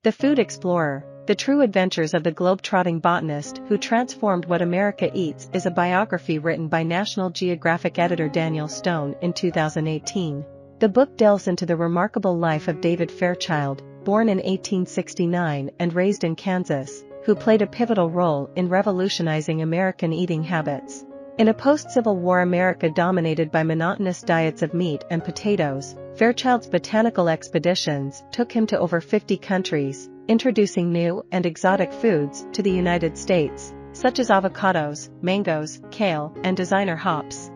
The Food Explorer, The True Adventures of the Globe-Trotting Botanist Who Transformed What America Eats is a biography written by National Geographic editor Daniel Stone in 2018. The book delves into the remarkable life of David Fairchild, born in 1869 and raised in Kansas, who played a pivotal role in revolutionizing American eating habits. In a post-Civil War America dominated by monotonous diets of meat and potatoes, Fairchild's botanical expeditions took him to over 50 countries, introducing new and exotic foods to the United States, such as avocados, mangoes, kale, and designer hops.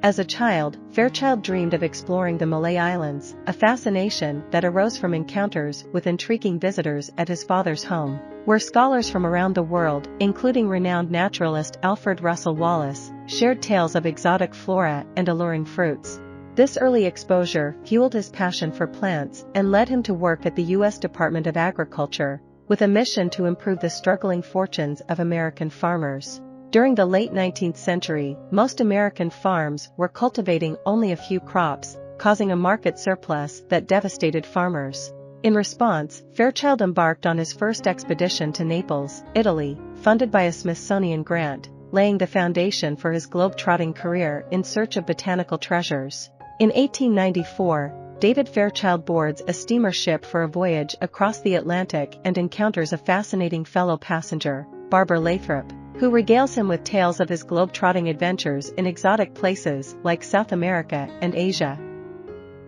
As a child, Fairchild dreamed of exploring the Malay Islands, a fascination that arose from encounters with intriguing visitors at his father's home, where scholars from around the world, including renowned naturalist Alfred Russel Wallace, shared tales of exotic flora and alluring fruits. This early exposure fueled his passion for plants and led him to work at the U.S. Department of Agriculture, with a mission to improve the struggling fortunes of American farmers. During the late 19th century, most American farms were cultivating only a few crops, causing a market surplus that devastated farmers. In response, Fairchild embarked on his first expedition to Naples, Italy, funded by a Smithsonian grant, laying the foundation for his globe-trotting career in search of botanical treasures. In 1894, David Fairchild boards a steamer ship for a voyage across the Atlantic and encounters a fascinating fellow passenger, Barbara Lathrop, who regales him with tales of his globe-trotting adventures in exotic places like South America and Asia.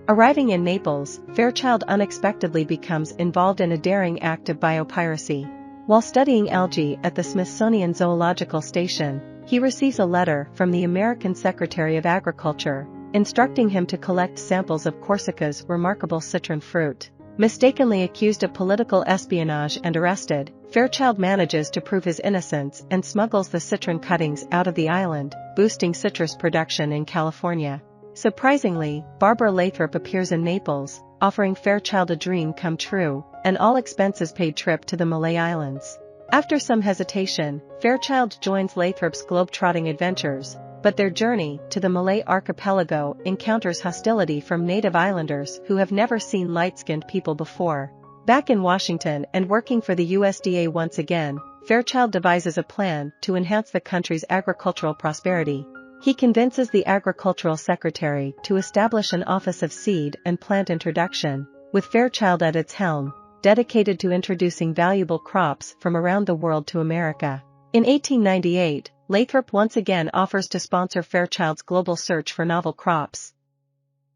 Arriving in Naples, Fairchild unexpectedly becomes involved in a daring act of biopiracy. While studying algae at the Smithsonian Zoological Station, he receives a letter from the American Secretary of Agriculture, instructing him to collect samples of Corsica's remarkable citron fruit. Mistakenly accused of political espionage and arrested, Fairchild manages to prove his innocence and smuggles the citron cuttings out of the island, boosting citrus production in California. Surprisingly, Barbara Lathrop appears in Naples, offering Fairchild a dream come true, an all-expenses-paid trip to the Malay Islands. After some hesitation, Fairchild joins Lathrop's globe-trotting adventures, but their journey to the Malay archipelago encounters hostility from native islanders who have never seen light-skinned people before. Back in Washington and working for the USDA once again, Fairchild devises a plan to enhance the country's agricultural prosperity. He convinces the agricultural secretary to establish an office of seed and plant introduction, with Fairchild at its helm, dedicated to introducing valuable crops from around the world to America. In 1898, Lathrop once again offers to sponsor Fairchild's global search for novel crops.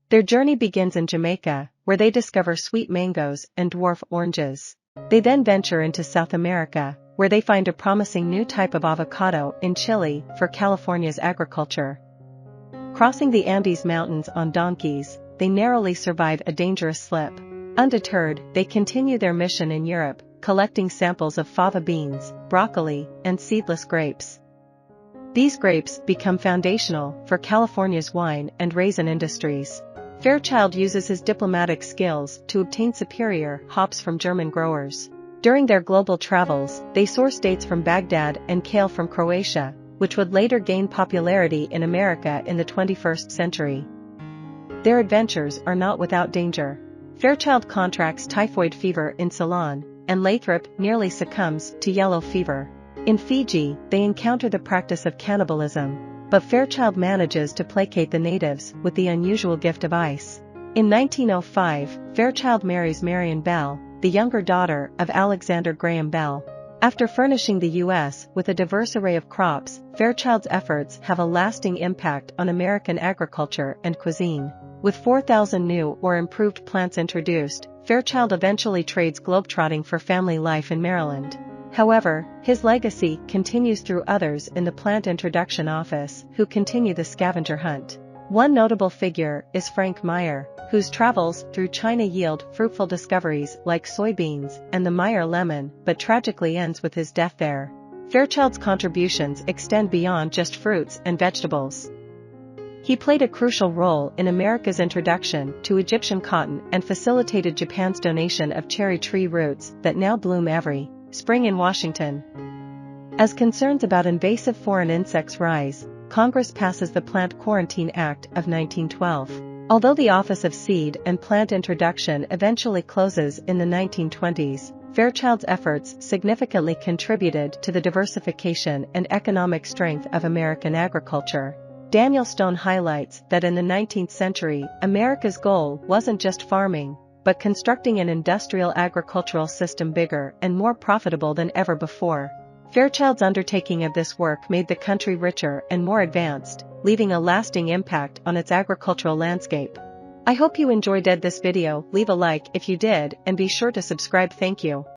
Their journey begins in Jamaica, where they discover sweet mangoes and dwarf oranges. They then venture into South America, where they find a promising new type of avocado in Chile for California's agriculture. Crossing the Andes Mountains on donkeys, they narrowly survive a dangerous slip. Undeterred, they continue their mission in Europe, collecting samples of fava beans, broccoli, and seedless grapes. These grapes become foundational for California's wine and raisin industries. Fairchild uses his diplomatic skills to obtain superior hops from German growers. During their global travels, they source dates from Baghdad and kale from Croatia, which would later gain popularity in America in the 21st century. Their adventures are not without danger. Fairchild contracts typhoid fever in Ceylon, and Lathrop nearly succumbs to yellow fever. In Fiji, they encounter the practice of cannibalism, but Fairchild manages to placate the natives with the unusual gift of ice. In 1905, Fairchild marries Marion Bell, the younger daughter of Alexander Graham Bell. After furnishing the U.S. with a diverse array of crops, Fairchild's efforts have a lasting impact on American agriculture and cuisine. With 4,000 new or improved plants introduced, Fairchild eventually trades globetrotting for family life in Maryland. However, his legacy continues through others in the plant introduction office who continue the scavenger hunt. One notable figure is Frank Meyer, whose travels through China yield fruitful discoveries like soybeans and the Meyer lemon, but tragically ends with his death there. Fairchild's contributions extend beyond just fruits and vegetables. He played a crucial role in America's introduction to Egyptian cotton and facilitated Japan's donation of cherry tree roots that now bloom every spring in Washington. As concerns about invasive foreign insects rise, Congress passes the Plant Quarantine Act of 1912. Although the Office of Seed and Plant Introduction eventually closes in the 1920s, Fairchild's efforts significantly contributed to the diversification and economic strength of American agriculture. Daniel Stone highlights that in the 19th century, America's goal wasn't just farming, but constructing an industrial agricultural system bigger and more profitable than ever before. Fairchild's undertaking of this work made the country richer and more advanced, leaving a lasting impact on its agricultural landscape. I hope you enjoyed this video. Leave a like if you did and be sure to subscribe. Thank you.